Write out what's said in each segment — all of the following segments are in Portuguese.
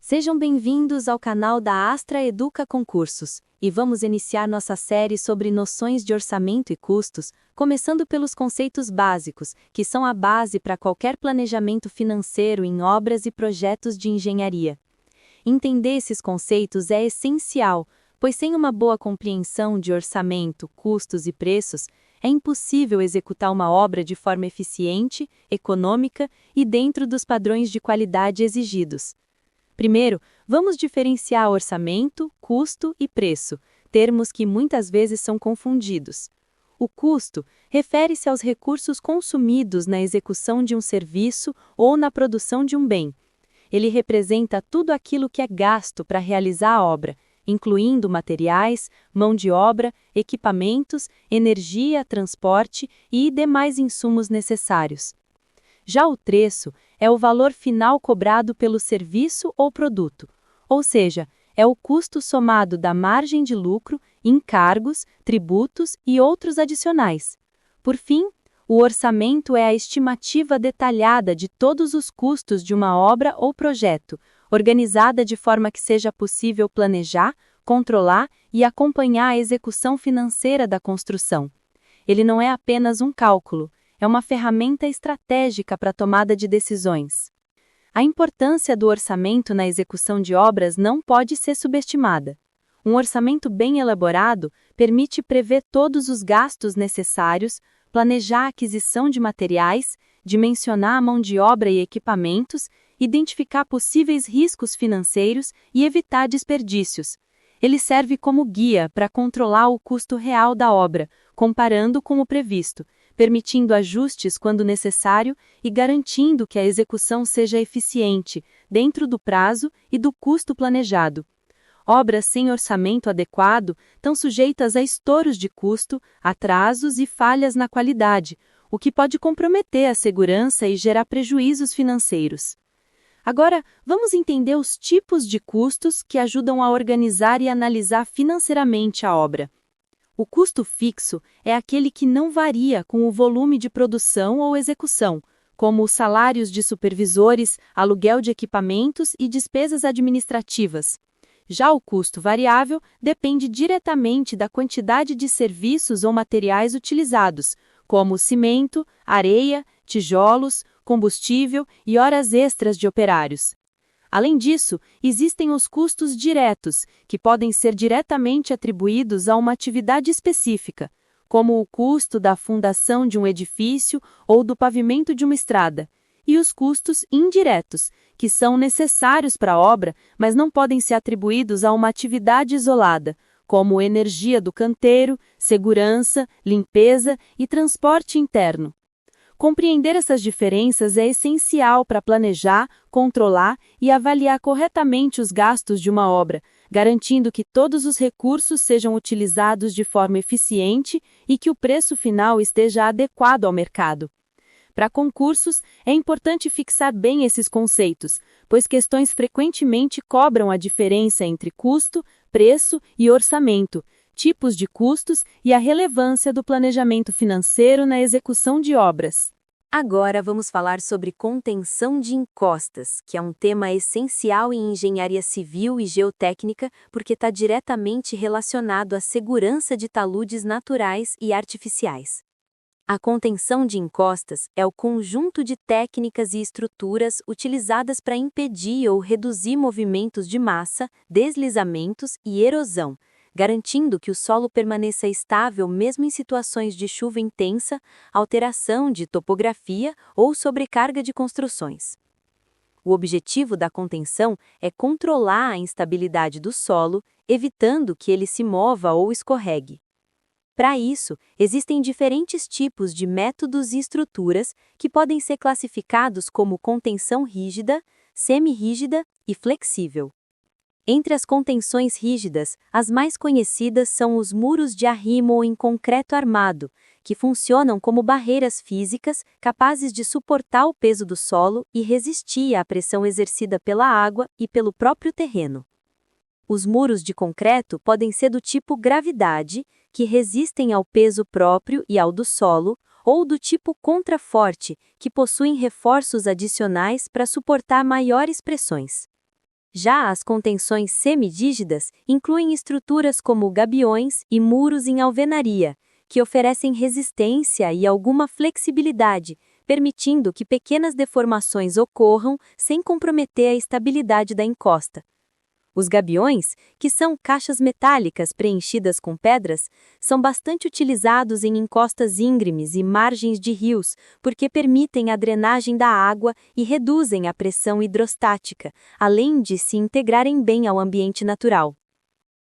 Sejam bem-vindos ao canal da Astra Educa Concursos, e vamos iniciar nossa série sobre noções de orçamento e custos, começando pelos conceitos básicos, que são a base para qualquer planejamento financeiro em obras e projetos de engenharia. Entender esses conceitos é essencial, pois sem uma boa compreensão de orçamento, custos e preços, é impossível executar uma obra de forma eficiente, econômica e dentro dos padrões de qualidade exigidos. Primeiro, vamos diferenciar orçamento, custo e preço, termos que muitas vezes são confundidos. O custo refere-se aos recursos consumidos na execução de um serviço ou na produção de um bem. Ele representa tudo aquilo que é gasto para realizar a obra, incluindo materiais, mão de obra, equipamentos, energia, transporte e demais insumos necessários. Já o preço é o valor final cobrado pelo serviço ou produto, ou seja, é o custo somado da margem de lucro, encargos, tributos e outros adicionais. Por fim, o orçamento é a estimativa detalhada de todos os custos de uma obra ou projeto, organizada de forma que seja possível planejar, controlar e acompanhar a execução financeira da construção. Ele não é apenas um cálculo, é uma ferramenta estratégica para a tomada de decisões. A importância do orçamento na execução de obras não pode ser subestimada. Um orçamento bem elaborado permite prever todos os gastos necessários, planejar a aquisição de materiais, dimensionar a mão de obra e equipamentos, identificar possíveis riscos financeiros e evitar desperdícios. Ele serve como guia para controlar o custo real da obra, comparando com o previsto, permitindo ajustes quando necessário e garantindo que a execução seja eficiente, dentro do prazo e do custo planejado. Obras sem orçamento adequado estão sujeitas a estouros de custo, atrasos e falhas na qualidade, o que pode comprometer a segurança e gerar prejuízos financeiros. Agora, vamos entender os tipos de custos que ajudam a organizar e analisar financeiramente a obra. O custo fixo é aquele que não varia com o volume de produção ou execução, como os salários de supervisores, aluguel de equipamentos e despesas administrativas. Já o custo variável depende diretamente da quantidade de serviços ou materiais utilizados, como cimento, areia, tijolos, combustível e horas extras de operários. Além disso, existem os custos diretos, que podem ser diretamente atribuídos a uma atividade específica, como o custo da fundação de um edifício ou do pavimento de uma estrada, e os custos indiretos, que são necessários para a obra, mas não podem ser atribuídos a uma atividade isolada, como energia do canteiro, segurança, limpeza e transporte interno. Compreender essas diferenças é essencial para planejar, controlar e avaliar corretamente os gastos de uma obra, garantindo que todos os recursos sejam utilizados de forma eficiente e que o preço final esteja adequado ao mercado. Para concursos, é importante fixar bem esses conceitos, pois questões frequentemente cobram a diferença entre custo, preço e orçamento, tipos de custos e a relevância do planejamento financeiro na execução de obras. Agora vamos falar sobre contenção de encostas, que é um tema essencial em engenharia civil e geotécnica porque está diretamente relacionado à segurança de taludes naturais e artificiais. A contenção de encostas é o conjunto de técnicas e estruturas utilizadas para impedir ou reduzir movimentos de massa, deslizamentos e erosão, garantindo que o solo permaneça estável mesmo em situações de chuva intensa, alteração de topografia ou sobrecarga de construções. O objetivo da contenção é controlar a instabilidade do solo, evitando que ele se mova ou escorregue. Para isso, existem diferentes tipos de métodos e estruturas que podem ser classificados como contenção rígida, semi-rígida e flexível. Entre as contenções rígidas, as mais conhecidas são os muros de arrimo em concreto armado, que funcionam como barreiras físicas capazes de suportar o peso do solo e resistir à pressão exercida pela água e pelo próprio terreno. Os muros de concreto podem ser do tipo gravidade, que resistem ao peso próprio e ao do solo, ou do tipo contraforte, que possuem reforços adicionais para suportar maiores pressões. Já as contenções semidígidas incluem estruturas como gabiões e muros em alvenaria, que oferecem resistência e alguma flexibilidade, permitindo que pequenas deformações ocorram sem comprometer a estabilidade da encosta. Os gabiões, que são caixas metálicas preenchidas com pedras, são bastante utilizados em encostas íngremes e margens de rios, porque permitem a drenagem da água e reduzem a pressão hidrostática, além de se integrarem bem ao ambiente natural.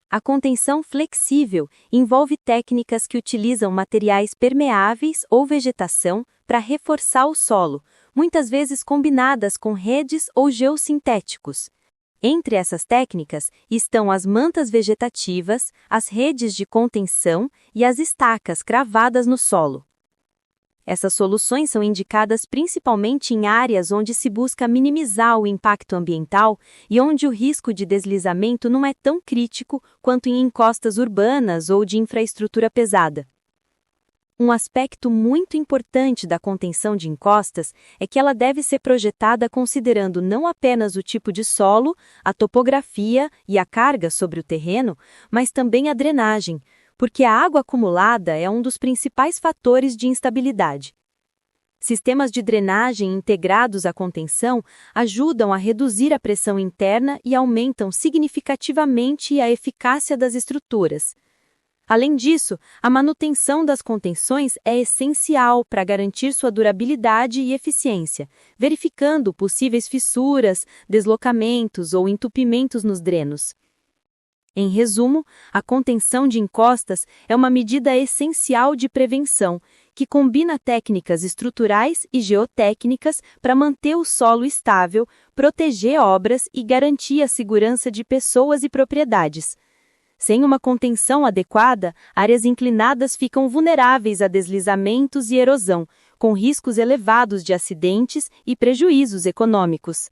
A contenção flexível envolve técnicas que utilizam materiais permeáveis ou vegetação para reforçar o solo, muitas vezes combinadas com redes ou geossintéticos. Entre essas técnicas estão as mantas vegetativas, as redes de contenção e as estacas cravadas no solo. Essas soluções são indicadas principalmente em áreas onde se busca minimizar o impacto ambiental e onde o risco de deslizamento não é tão crítico quanto em encostas urbanas ou de infraestrutura pesada. Um aspecto muito importante da contenção de encostas é que ela deve ser projetada considerando não apenas o tipo de solo, a topografia e a carga sobre o terreno, mas também a drenagem, porque a água acumulada é um dos principais fatores de instabilidade. Sistemas de drenagem integrados à contenção ajudam a reduzir a pressão interna e aumentam significativamente a eficácia das estruturas. Além disso, a manutenção das contenções é essencial para garantir sua durabilidade e eficiência, verificando possíveis fissuras, deslocamentos ou entupimentos nos drenos. Em resumo, a contenção de encostas é uma medida essencial de prevenção, que combina técnicas estruturais e geotécnicas para manter o solo estável, proteger obras e garantir a segurança de pessoas e propriedades. Sem uma contenção adequada, áreas inclinadas ficam vulneráveis a deslizamentos e erosão, com riscos elevados de acidentes e prejuízos econômicos.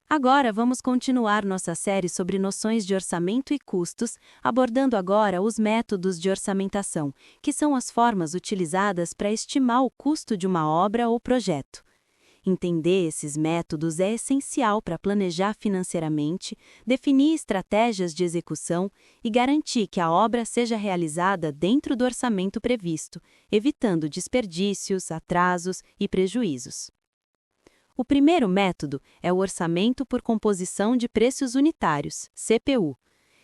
Agora vamos continuar nossa série sobre noções de orçamento e custos, abordando agora os métodos de orçamentação, que são as formas utilizadas para estimar o custo de uma obra ou projeto. Entender esses métodos é essencial para planejar financeiramente, definir estratégias de execução e garantir que a obra seja realizada dentro do orçamento previsto, evitando desperdícios, atrasos e prejuízos. O primeiro método é o orçamento por composição de preços unitários, CPU.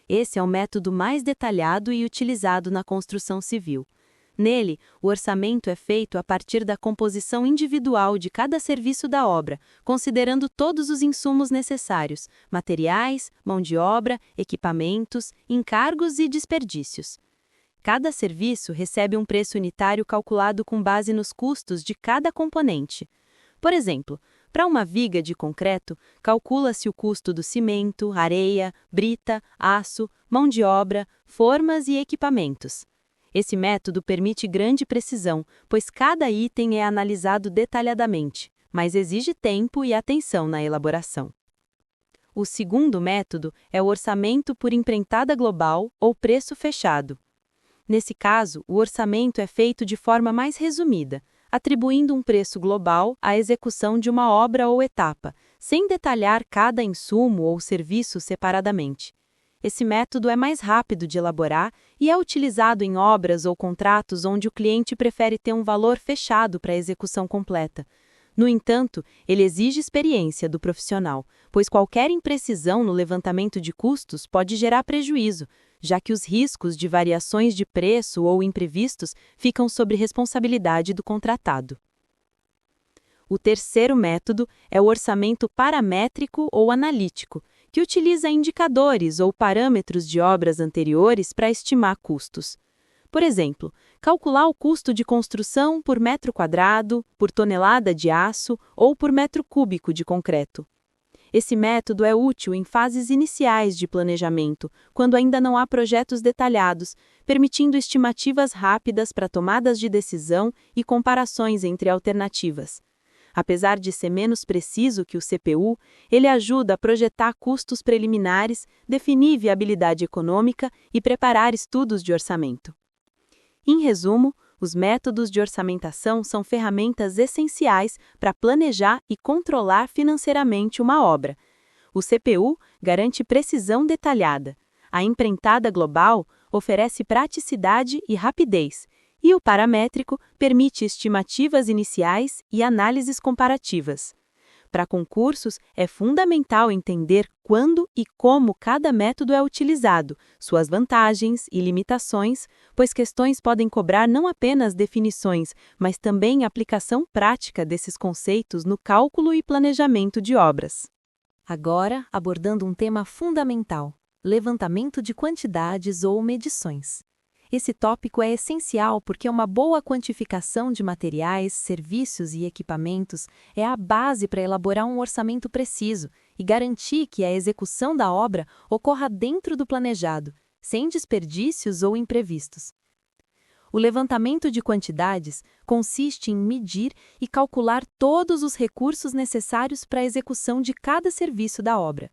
Esse é o método mais detalhado e utilizado na construção civil. Nele, o orçamento é feito a partir da composição individual de cada serviço da obra, considerando todos os insumos necessários, materiais, mão de obra, equipamentos, encargos e desperdícios. Cada serviço recebe um preço unitário calculado com base nos custos de cada componente. Por exemplo, para uma viga de concreto, calcula-se o custo do cimento, areia, brita, aço, mão de obra, formas e equipamentos. Esse método permite grande precisão, pois cada item é analisado detalhadamente, mas exige tempo e atenção na elaboração. O segundo método é o orçamento por empreitada global ou preço fechado. Nesse caso, o orçamento é feito de forma mais resumida, atribuindo um preço global à execução de uma obra ou etapa, sem detalhar cada insumo ou serviço separadamente. Esse método é mais rápido de elaborar e é utilizado em obras ou contratos onde o cliente prefere ter um valor fechado para a execução completa. No entanto, ele exige experiência do profissional, pois qualquer imprecisão no levantamento de custos pode gerar prejuízo, já que os riscos de variações de preço ou imprevistos ficam sob responsabilidade do contratado. O terceiro método é o orçamento paramétrico ou analítico, que utiliza indicadores ou parâmetros de obras anteriores para estimar custos. Por exemplo, calcular o custo de construção por metro quadrado, por tonelada de aço ou por metro cúbico de concreto. Esse método é útil em fases iniciais de planejamento, quando ainda não há projetos detalhados, permitindo estimativas rápidas para tomadas de decisão e comparações entre alternativas. Apesar de ser menos preciso que o CPU, ele ajuda a projetar custos preliminares, definir viabilidade econômica e preparar estudos de orçamento. Em resumo, os métodos de orçamentação são ferramentas essenciais para planejar e controlar financeiramente uma obra. O CPU garante precisão detalhada. A empreitada global oferece praticidade e rapidez, e o paramétrico permite estimativas iniciais e análises comparativas. Para concursos, é fundamental entender quando e como cada método é utilizado, suas vantagens e limitações, pois questões podem cobrar não apenas definições, mas também aplicação prática desses conceitos no cálculo e planejamento de obras. Agora, abordando um tema fundamental: levantamento de quantidades ou medições. Esse tópico é essencial porque uma boa quantificação de materiais, serviços e equipamentos é a base para elaborar um orçamento preciso e garantir que a execução da obra ocorra dentro do planejado, sem desperdícios ou imprevistos. O levantamento de quantidades consiste em medir e calcular todos os recursos necessários para a execução de cada serviço da obra.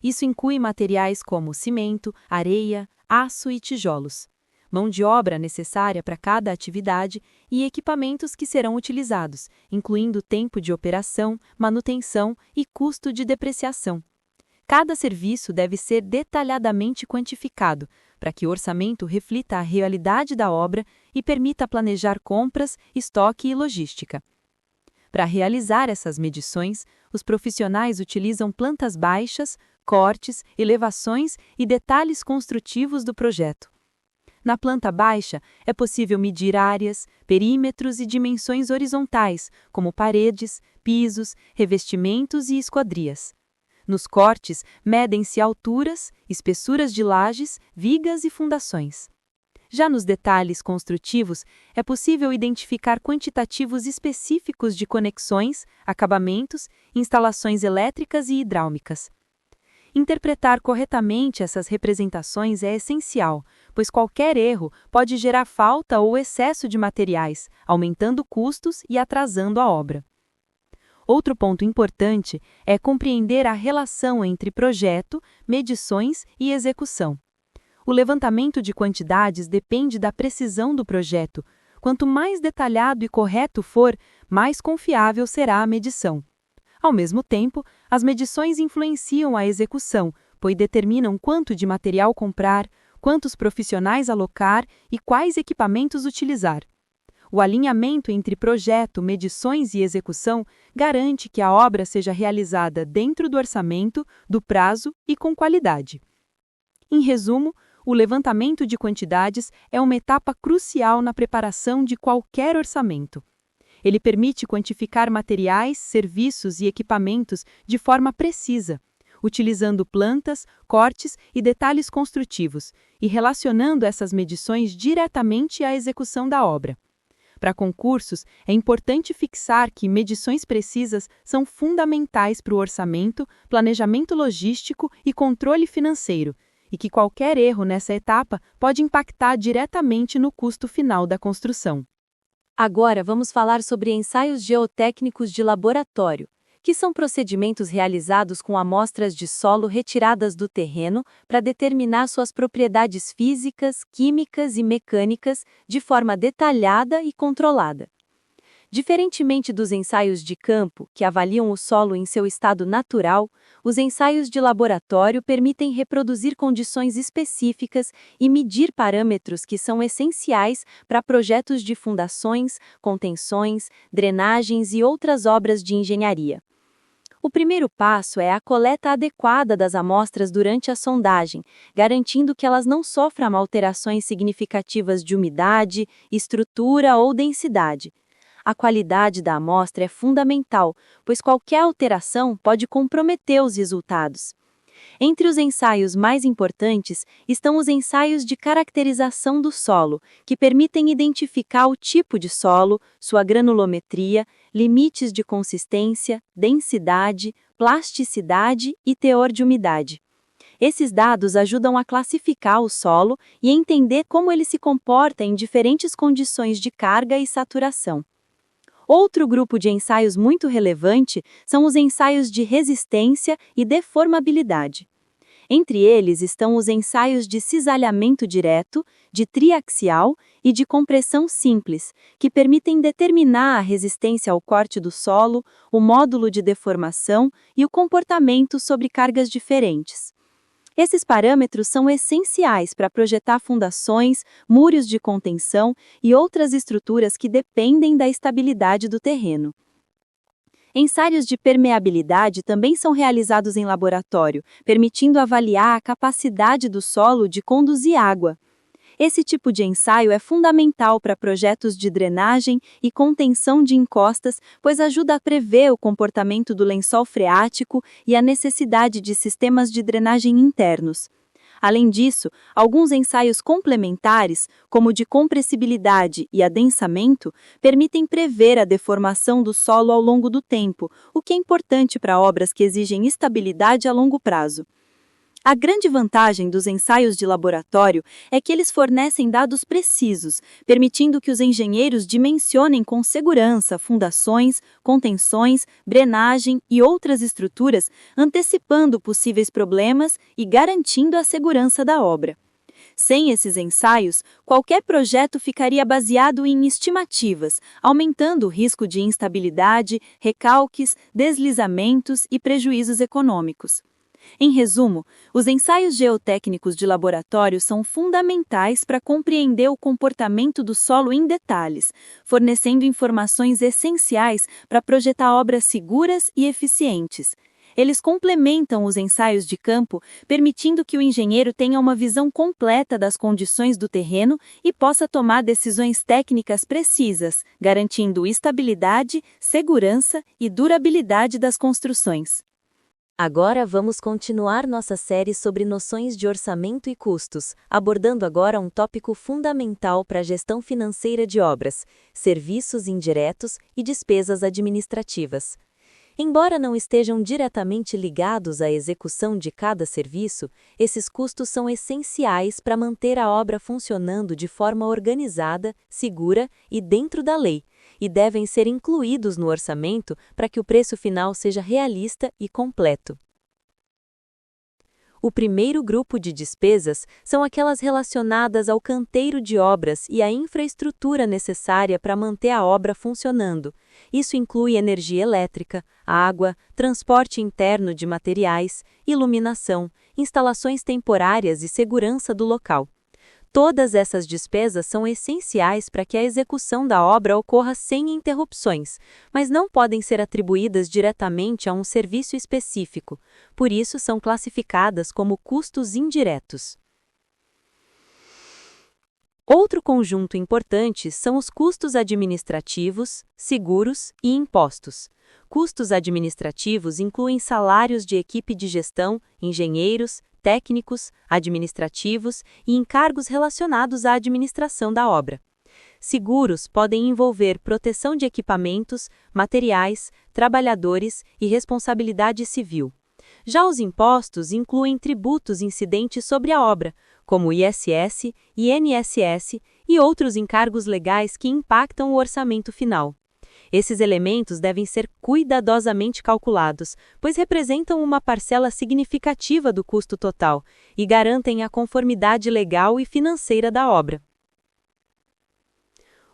Isso inclui materiais como cimento, areia, aço e tijolos, mão de obra necessária para cada atividade e equipamentos que serão utilizados, incluindo tempo de operação, manutenção e custo de depreciação. Cada serviço deve ser detalhadamente quantificado, para que o orçamento reflita a realidade da obra e permita planejar compras, estoque e logística. Para realizar essas medições, os profissionais utilizam plantas baixas, cortes, elevações e detalhes construtivos do projeto. Na planta baixa, é possível medir áreas, perímetros e dimensões horizontais, como paredes, pisos, revestimentos e esquadrias. Nos cortes, medem-se alturas, espessuras de lajes, vigas e fundações. Já nos detalhes construtivos, é possível identificar quantitativos específicos de conexões, acabamentos, instalações elétricas e hidráulicas. Interpretar corretamente essas representações é essencial, pois qualquer erro pode gerar falta ou excesso de materiais, aumentando custos e atrasando a obra. Outro ponto importante é compreender a relação entre projeto, medições e execução. O levantamento de quantidades depende da precisão do projeto. Quanto mais detalhado e correto for, mais confiável será a medição. Ao mesmo tempo, as medições influenciam a execução, pois determinam quanto de material comprar, quantos profissionais alocar e quais equipamentos utilizar. O alinhamento entre projeto, medições e execução garante que a obra seja realizada dentro do orçamento, do prazo e com qualidade. Em resumo, o levantamento de quantidades é uma etapa crucial na preparação de qualquer orçamento. Ele permite quantificar materiais, serviços e equipamentos de forma precisa, utilizando plantas, cortes e detalhes construtivos, e relacionando essas medições diretamente à execução da obra. Para concursos, é importante fixar que medições precisas são fundamentais para o orçamento, planejamento logístico e controle financeiro, e que qualquer erro nessa etapa pode impactar diretamente no custo final da construção. Agora vamos falar sobre ensaios geotécnicos de laboratório, que são procedimentos realizados com amostras de solo retiradas do terreno para determinar suas propriedades físicas, químicas e mecânicas de forma detalhada e controlada. Diferentemente dos ensaios de campo, que avaliam o solo em seu estado natural, os ensaios de laboratório permitem reproduzir condições específicas e medir parâmetros que são essenciais para projetos de fundações, contenções, drenagens e outras obras de engenharia. O primeiro passo é a coleta adequada das amostras durante a sondagem, garantindo que elas não sofram alterações significativas de umidade, estrutura ou densidade. A qualidade da amostra é fundamental, pois qualquer alteração pode comprometer os resultados. Entre os ensaios mais importantes estão os ensaios de caracterização do solo, que permitem identificar o tipo de solo, sua granulometria, limites de consistência, densidade, plasticidade e teor de umidade. Esses dados ajudam a classificar o solo e entender como ele se comporta em diferentes condições de carga e saturação. Outro grupo de ensaios muito relevante são os ensaios de resistência e deformabilidade. Entre eles estão os ensaios de cisalhamento direto, de triaxial e de compressão simples, que permitem determinar a resistência ao corte do solo, o módulo de deformação e o comportamento sobre cargas diferentes. Esses parâmetros são essenciais para projetar fundações, muros de contenção e outras estruturas que dependem da estabilidade do terreno. Ensaios de permeabilidade também são realizados em laboratório, permitindo avaliar a capacidade do solo de conduzir água. Esse tipo de ensaio é fundamental para projetos de drenagem e contenção de encostas, pois ajuda a prever o comportamento do lençol freático e a necessidade de sistemas de drenagem internos. Além disso, alguns ensaios complementares, como o de compressibilidade e adensamento, permitem prever a deformação do solo ao longo do tempo, o que é importante para obras que exigem estabilidade a longo prazo. A grande vantagem dos ensaios de laboratório é que eles fornecem dados precisos, permitindo que os engenheiros dimensionem com segurança fundações, contenções, drenagem e outras estruturas, antecipando possíveis problemas e garantindo a segurança da obra. Sem esses ensaios, qualquer projeto ficaria baseado em estimativas, aumentando o risco de instabilidade, recalques, deslizamentos e prejuízos econômicos. Em resumo, os ensaios geotécnicos de laboratório são fundamentais para compreender o comportamento do solo em detalhes, fornecendo informações essenciais para projetar obras seguras e eficientes. Eles complementam os ensaios de campo, permitindo que o engenheiro tenha uma visão completa das condições do terreno e possa tomar decisões técnicas precisas, garantindo estabilidade, segurança e durabilidade das construções. Agora vamos continuar nossa série sobre noções de orçamento e custos, abordando agora um tópico fundamental para a gestão financeira de obras: serviços indiretos e despesas administrativas. Embora não estejam diretamente ligados à execução de cada serviço, esses custos são essenciais para manter a obra funcionando de forma organizada, segura e dentro da lei, e devem ser incluídos no orçamento para que o preço final seja realista e completo. O primeiro grupo de despesas são aquelas relacionadas ao canteiro de obras e à infraestrutura necessária para manter a obra funcionando. Isso inclui energia elétrica, água, transporte interno de materiais, iluminação, instalações temporárias e segurança do local. Todas essas despesas são essenciais para que a execução da obra ocorra sem interrupções, mas não podem ser atribuídas diretamente a um serviço específico, por isso são classificadas como custos indiretos. Outro conjunto importante são os custos administrativos, seguros e impostos. Custos administrativos incluem salários de equipe de gestão, engenheiros, técnicos, administrativos e encargos relacionados à administração da obra. Seguros podem envolver proteção de equipamentos, materiais, trabalhadores e responsabilidade civil. Já os impostos incluem tributos incidentes sobre a obra, como ISS, INSS e outros encargos legais que impactam o orçamento final. Esses elementos devem ser cuidadosamente calculados, pois representam uma parcela significativa do custo total e garantem a conformidade legal e financeira da obra.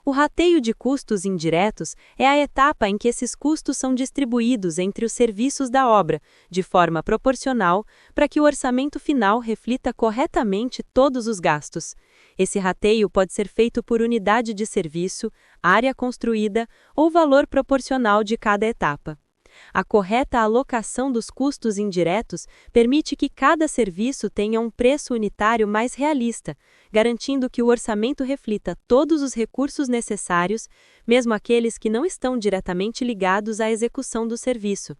O rateio de custos indiretos é a etapa em que esses custos são distribuídos entre os serviços da obra, de forma proporcional, para que o orçamento final reflita corretamente todos os gastos. Esse rateio pode ser feito por unidade de serviço, área construída ou valor proporcional de cada etapa. A correta alocação dos custos indiretos permite que cada serviço tenha um preço unitário mais realista, garantindo que o orçamento reflita todos os recursos necessários, mesmo aqueles que não estão diretamente ligados à execução do serviço.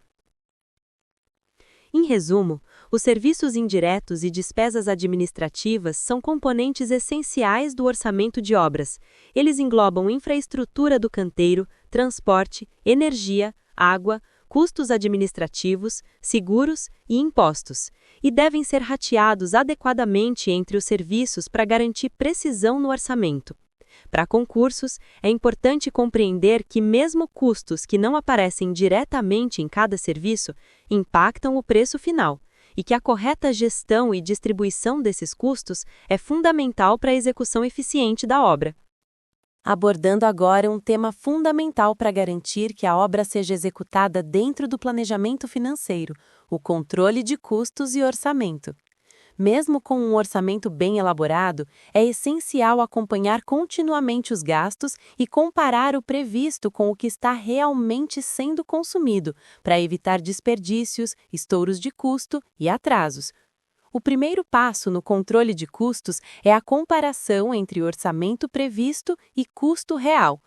Em resumo, os serviços indiretos e despesas administrativas são componentes essenciais do orçamento de obras. Eles englobam infraestrutura do canteiro, transporte, energia, água, custos administrativos, seguros e impostos, e devem ser rateados adequadamente entre os serviços para garantir precisão no orçamento. Para concursos, é importante compreender que mesmo custos que não aparecem diretamente em cada serviço impactam o preço final. e que a correta gestão e distribuição desses custos é fundamental para a execução eficiente da obra. Abordando agora um tema fundamental para garantir que a obra seja executada dentro do planejamento financeiro, o controle de custos e orçamento. Mesmo com um orçamento bem elaborado, é essencial acompanhar continuamente os gastos e comparar o previsto com o que está realmente sendo consumido, para evitar desperdícios, estouros de custo e atrasos. O primeiro passo no controle de custos é a comparação entre orçamento previsto e custo real.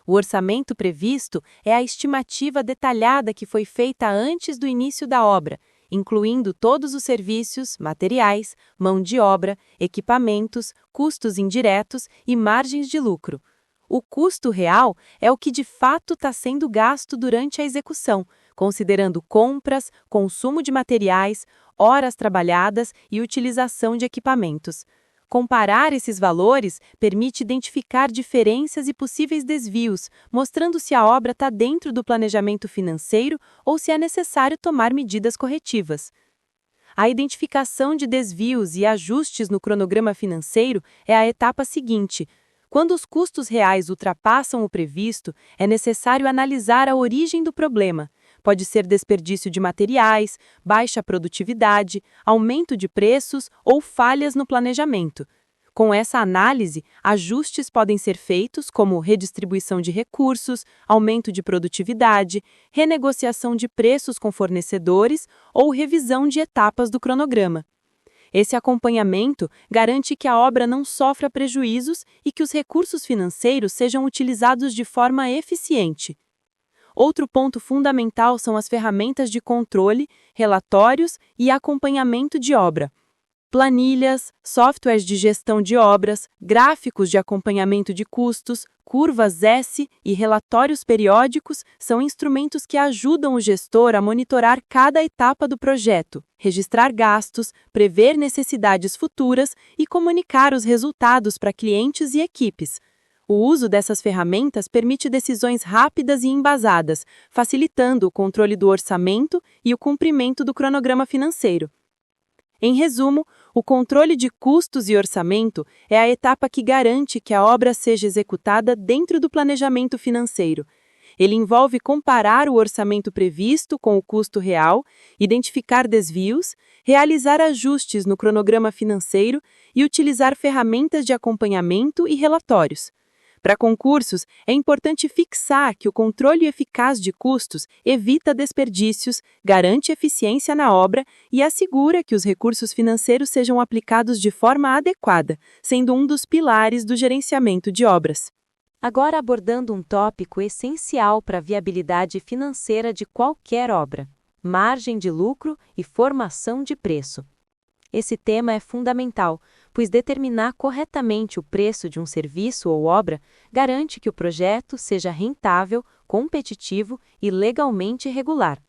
O orçamento previsto é a estimativa detalhada que foi feita antes do início da obra, incluindo todos os serviços, materiais, mão de obra, equipamentos, custos indiretos e margens de lucro. O custo real é o que de fato está sendo gasto durante a execução, considerando compras, consumo de materiais, horas trabalhadas e utilização de equipamentos. Comparar esses valores permite identificar diferenças e possíveis desvios, mostrando se a obra está dentro do planejamento financeiro ou se é necessário tomar medidas corretivas. A identificação de desvios e ajustes no cronograma financeiro é a etapa seguinte. Quando os custos reais ultrapassam o previsto, é necessário analisar a origem do problema. Pode ser desperdício de materiais, baixa produtividade, aumento de preços ou falhas no planejamento. Com essa análise, ajustes podem ser feitos como redistribuição de recursos, aumento de produtividade, renegociação de preços com fornecedores ou revisão de etapas do cronograma. Esse acompanhamento garante que a obra não sofra prejuízos e que os recursos financeiros sejam utilizados de forma eficiente. Outro ponto fundamental são as ferramentas de controle, relatórios e acompanhamento de obra. Planilhas, softwares de gestão de obras, gráficos de acompanhamento de custos, curvas S e relatórios periódicos são instrumentos que ajudam o gestor a monitorar cada etapa do projeto, registrar gastos, prever necessidades futuras e comunicar os resultados para clientes e equipes. O uso dessas ferramentas permite decisões rápidas e embasadas, facilitando o controle do orçamento e o cumprimento do cronograma financeiro. Em resumo, o controle de custos e orçamento é a etapa que garante que a obra seja executada dentro do planejamento financeiro. Ele envolve comparar o orçamento previsto com o custo real, identificar desvios, realizar ajustes no cronograma financeiro e utilizar ferramentas de acompanhamento e relatórios. Para concursos, é importante fixar que o controle eficaz de custos evita desperdícios, garante eficiência na obra e assegura que os recursos financeiros sejam aplicados de forma adequada, sendo um dos pilares do gerenciamento de obras. Agora abordando um tópico essencial para a viabilidade financeira de qualquer obra: margem de lucro e formação de preço. Esse tema é fundamental, pois determinar corretamente o preço de um serviço ou obra garante que o projeto seja rentável, competitivo e legalmente regular.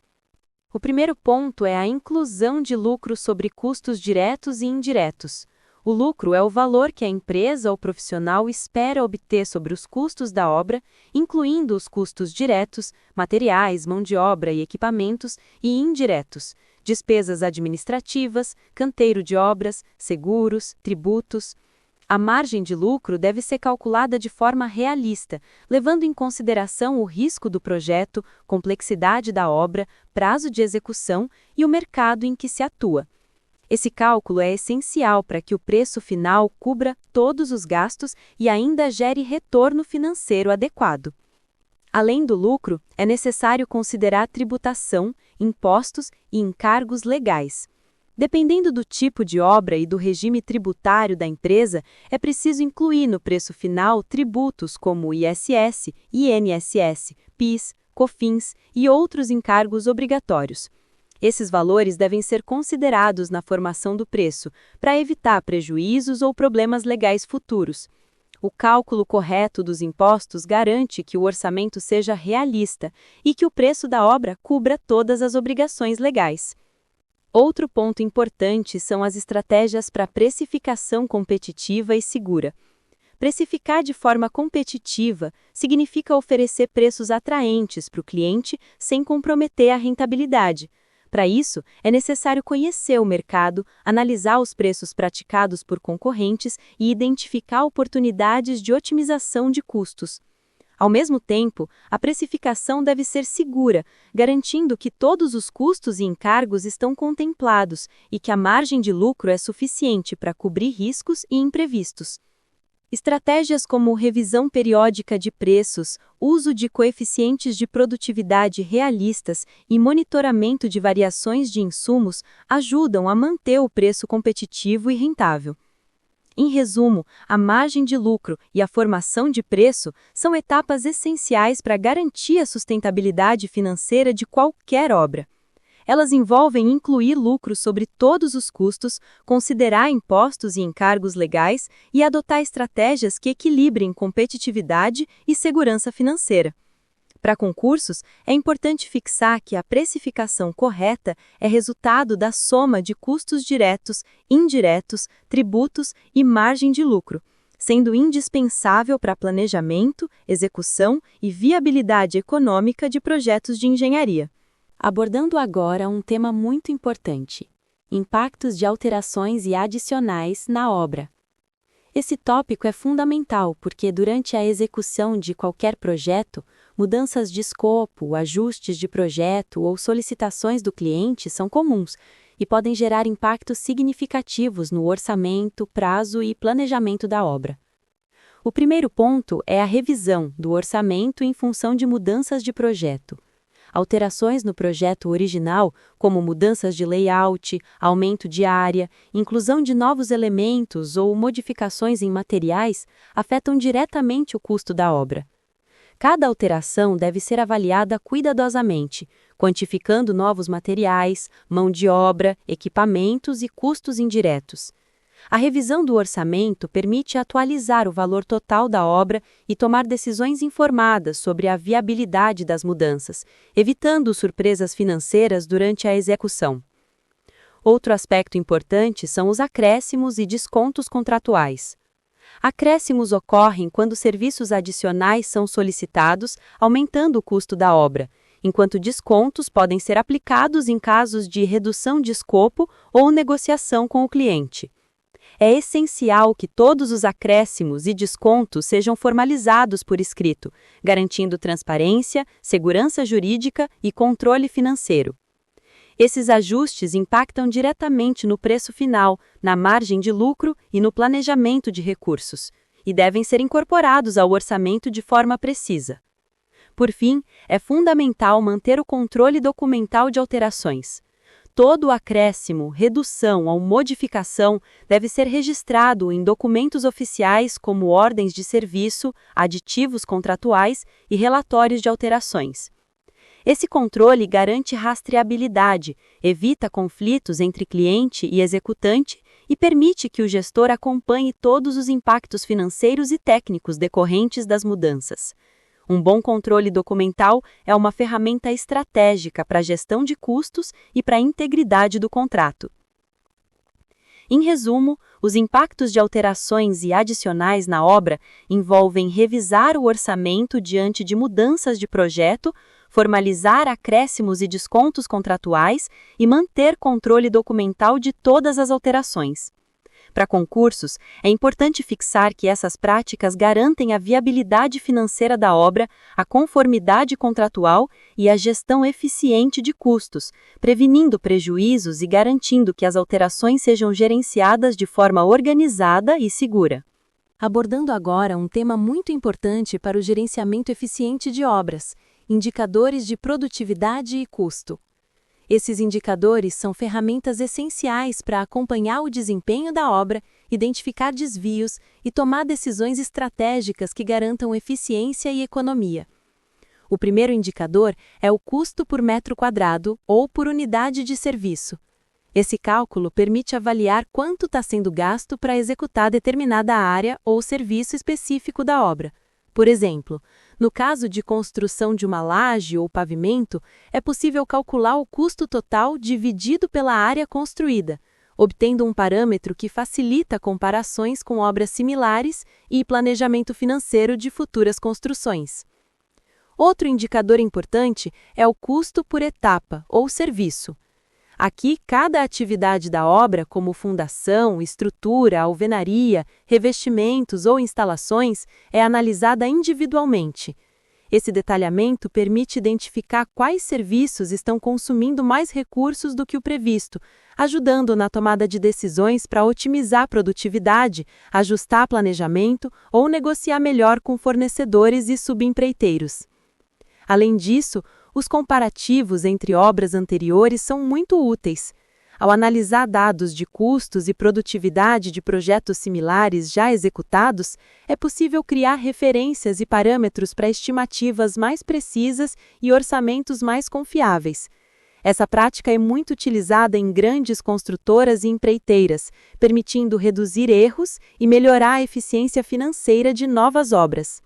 O primeiro ponto é a inclusão de lucro sobre custos diretos e indiretos. O lucro é o valor que a empresa ou profissional espera obter sobre os custos da obra, incluindo os custos diretos, materiais, mão de obra e equipamentos, e indiretos, despesas administrativas, canteiro de obras, seguros, tributos. A margem de lucro deve ser calculada de forma realista, levando em consideração o risco do projeto, complexidade da obra, prazo de execução e o mercado em que se atua. Esse cálculo é essencial para que o preço final cubra todos os gastos e ainda gere retorno financeiro adequado. Além do lucro, é necessário considerar tributação, impostos e encargos legais. Dependendo do tipo de obra e do regime tributário da empresa, é preciso incluir no preço final tributos como ISS, INSS, PIS, COFINS e outros encargos obrigatórios. Esses valores devem ser considerados na formação do preço, para evitar prejuízos ou problemas legais futuros. O cálculo correto dos impostos garante que o orçamento seja realista e que o preço da obra cubra todas as obrigações legais. Outro ponto importante são as estratégias para precificação competitiva e segura. Precificar de forma competitiva significa oferecer preços atraentes para o cliente sem comprometer a rentabilidade. Para isso, é necessário conhecer o mercado, analisar os preços praticados por concorrentes e identificar oportunidades de otimização de custos. Ao mesmo tempo, a precificação deve ser segura, garantindo que todos os custos e encargos estão contemplados e que a margem de lucro é suficiente para cobrir riscos e imprevistos. Estratégias como revisão periódica de preços, uso de coeficientes de produtividade realistas e monitoramento de variações de insumos ajudam a manter o preço competitivo e rentável. Em resumo, a margem de lucro e a formação de preço são etapas essenciais para garantir a sustentabilidade financeira de qualquer obra. Elas envolvem incluir lucro sobre todos os custos, considerar impostos e encargos legais e adotar estratégias que equilibrem competitividade e segurança financeira. Para concursos, é importante fixar que a precificação correta é resultado da soma de custos diretos, indiretos, tributos e margem de lucro, sendo indispensável para planejamento, execução e viabilidade econômica de projetos de engenharia. Abordando agora um tema muito importante: impactos de alterações e adicionais na obra. Esse tópico é fundamental porque, durante a execução de qualquer projeto, mudanças de escopo, ajustes de projeto ou solicitações do cliente são comuns e podem gerar impactos significativos no orçamento, prazo e planejamento da obra. O primeiro ponto é a revisão do orçamento em função de mudanças de projeto. Alterações no projeto original, como mudanças de layout, aumento de área, inclusão de novos elementos ou modificações em materiais, afetam diretamente o custo da obra. Cada alteração deve ser avaliada cuidadosamente, quantificando novos materiais, mão de obra, equipamentos e custos indiretos. A revisão do orçamento permite atualizar o valor total da obra e tomar decisões informadas sobre a viabilidade das mudanças, evitando surpresas financeiras durante a execução. Outro aspecto importante são os acréscimos e descontos contratuais. Acréscimos ocorrem quando serviços adicionais são solicitados, aumentando o custo da obra, enquanto descontos podem ser aplicados em casos de redução de escopo ou negociação com o cliente. É essencial que todos os acréscimos e descontos sejam formalizados por escrito, garantindo transparência, segurança jurídica e controle financeiro. Esses ajustes impactam diretamente no preço final, na margem de lucro e no planejamento de recursos, e devem ser incorporados ao orçamento de forma precisa. Por fim, é fundamental manter o controle documental de alterações. Todo acréscimo, redução ou modificação deve ser registrado em documentos oficiais como ordens de serviço, aditivos contratuais e relatórios de alterações. Esse controle garante rastreabilidade, evita conflitos entre cliente e executante e permite que o gestor acompanhe todos os impactos financeiros e técnicos decorrentes das mudanças. Um bom controle documental é uma ferramenta estratégica para a gestão de custos e para a integridade do contrato. Em resumo, os impactos de alterações e adicionais na obra envolvem revisar o orçamento diante de mudanças de projeto, formalizar acréscimos e descontos contratuais e manter controle documental de todas as alterações. Para concursos, é importante fixar que essas práticas garantem a viabilidade financeira da obra, a conformidade contratual e a gestão eficiente de custos, prevenindo prejuízos e garantindo que as alterações sejam gerenciadas de forma organizada e segura. Abordando agora um tema muito importante para o gerenciamento eficiente de obras: indicadores de produtividade e custo. Esses indicadores são ferramentas essenciais para acompanhar o desempenho da obra, identificar desvios e tomar decisões estratégicas que garantam eficiência e economia. O primeiro indicador é o custo por metro quadrado ou por unidade de serviço. Esse cálculo permite avaliar quanto está sendo gasto para executar determinada área ou serviço específico da obra. Por exemplo, no caso de construção de uma laje ou pavimento, é possível calcular o custo total dividido pela área construída, obtendo um parâmetro que facilita comparações com obras similares e planejamento financeiro de futuras construções. Outro indicador importante é o custo por etapa ou serviço. Aqui, cada atividade da obra, como fundação, estrutura, alvenaria, revestimentos ou instalações, é analisada individualmente. Esse detalhamento permite identificar quais serviços estão consumindo mais recursos do que o previsto, ajudando na tomada de decisões para otimizar a produtividade, ajustar planejamento ou negociar melhor com fornecedores e subempreiteiros. Além disso, os comparativos entre obras anteriores são muito úteis. Ao analisar dados de custos e produtividade de projetos similares já executados, é possível criar referências e parâmetros para estimativas mais precisas e orçamentos mais confiáveis. Essa prática é muito utilizada em grandes construtoras e empreiteiras, permitindo reduzir erros e melhorar a eficiência financeira de novas obras.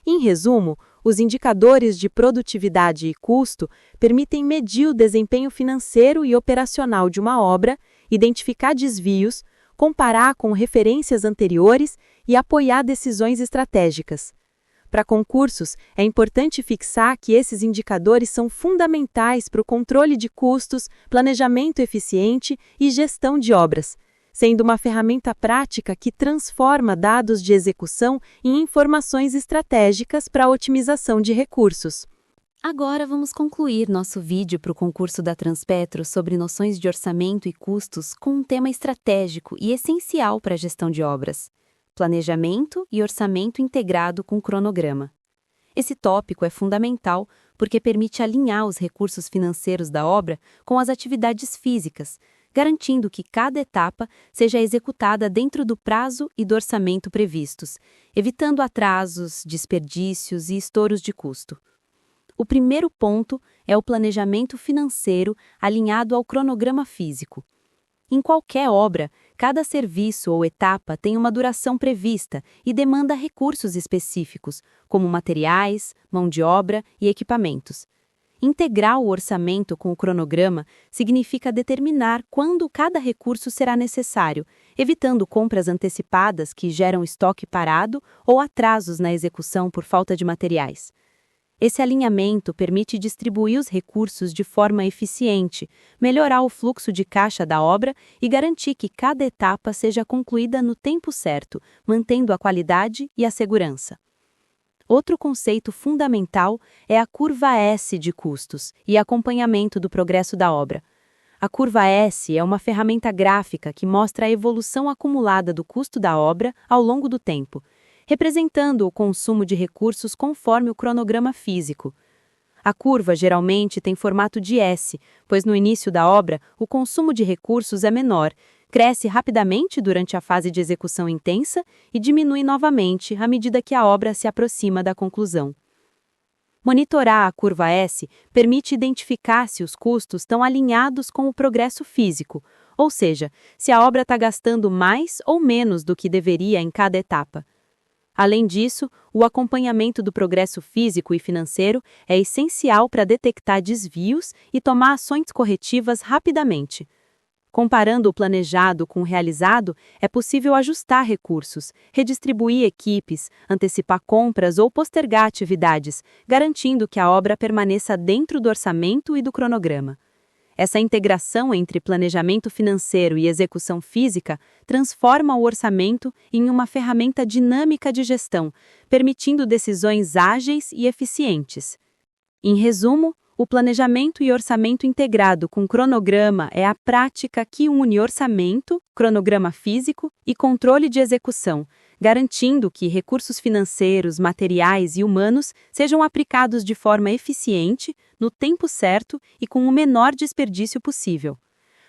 Em resumo, os indicadores de produtividade e custo permitem medir o desempenho financeiro e operacional de uma obra, identificar desvios, comparar com referências anteriores e apoiar decisões estratégicas. Para concursos, é importante fixar que esses indicadores são fundamentais para o controle de custos, planejamento eficiente e gestão de obras, sendo uma ferramenta prática que transforma dados de execução em informações estratégicas para a otimização de recursos. Agora vamos concluir nosso vídeo para o concurso da Transpetro sobre noções de orçamento e custos com um tema estratégico e essencial para a gestão de obras: planejamento e orçamento integrado com cronograma. Esse tópico é fundamental porque permite alinhar os recursos financeiros da obra com as atividades físicas, garantindo que cada etapa seja executada dentro do prazo e do orçamento previstos, evitando atrasos, desperdícios e estouros de custo. O primeiro ponto é o planejamento financeiro alinhado ao cronograma físico. Em qualquer obra, cada serviço ou etapa tem uma duração prevista e demanda recursos específicos, como materiais, mão de obra e equipamentos. Integrar o orçamento com o cronograma significa determinar quando cada recurso será necessário, evitando compras antecipadas que geram estoque parado ou atrasos na execução por falta de materiais. Esse alinhamento permite distribuir os recursos de forma eficiente, melhorar o fluxo de caixa da obra e garantir que cada etapa seja concluída no tempo certo, mantendo a qualidade e a segurança. Outro conceito fundamental é a curva S de custos e acompanhamento do progresso da obra. A curva S é uma ferramenta gráfica que mostra a evolução acumulada do custo da obra ao longo do tempo, representando o consumo de recursos conforme o cronograma físico. A curva geralmente tem formato de S, pois no início da obra o consumo de recursos é menor, cresce rapidamente durante a fase de execução intensa e diminui novamente à medida que a obra se aproxima da conclusão. Monitorar a curva S permite identificar se os custos estão alinhados com o progresso físico, ou seja, se a obra está gastando mais ou menos do que deveria em cada etapa. Além disso, o acompanhamento do progresso físico e financeiro é essencial para detectar desvios e tomar ações corretivas rapidamente. Comparando o planejado com o realizado, é possível ajustar recursos, redistribuir equipes, antecipar compras ou postergar atividades, garantindo que a obra permaneça dentro do orçamento e do cronograma. Essa integração entre planejamento financeiro e execução física transforma o orçamento em uma ferramenta dinâmica de gestão, permitindo decisões ágeis e eficientes. Em resumo, o planejamento e orçamento integrado com cronograma é a prática que une orçamento, cronograma físico e controle de execução, garantindo que recursos financeiros, materiais e humanos sejam aplicados de forma eficiente, no tempo certo e com o menor desperdício possível.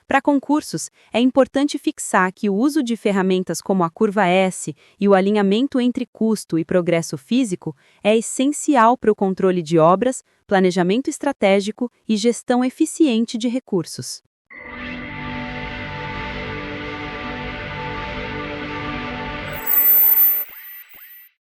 Para concursos, é importante fixar que o uso de ferramentas como a curva S e o alinhamento entre custo e progresso físico é essencial para o controle de obras, planejamento estratégico e gestão eficiente de recursos.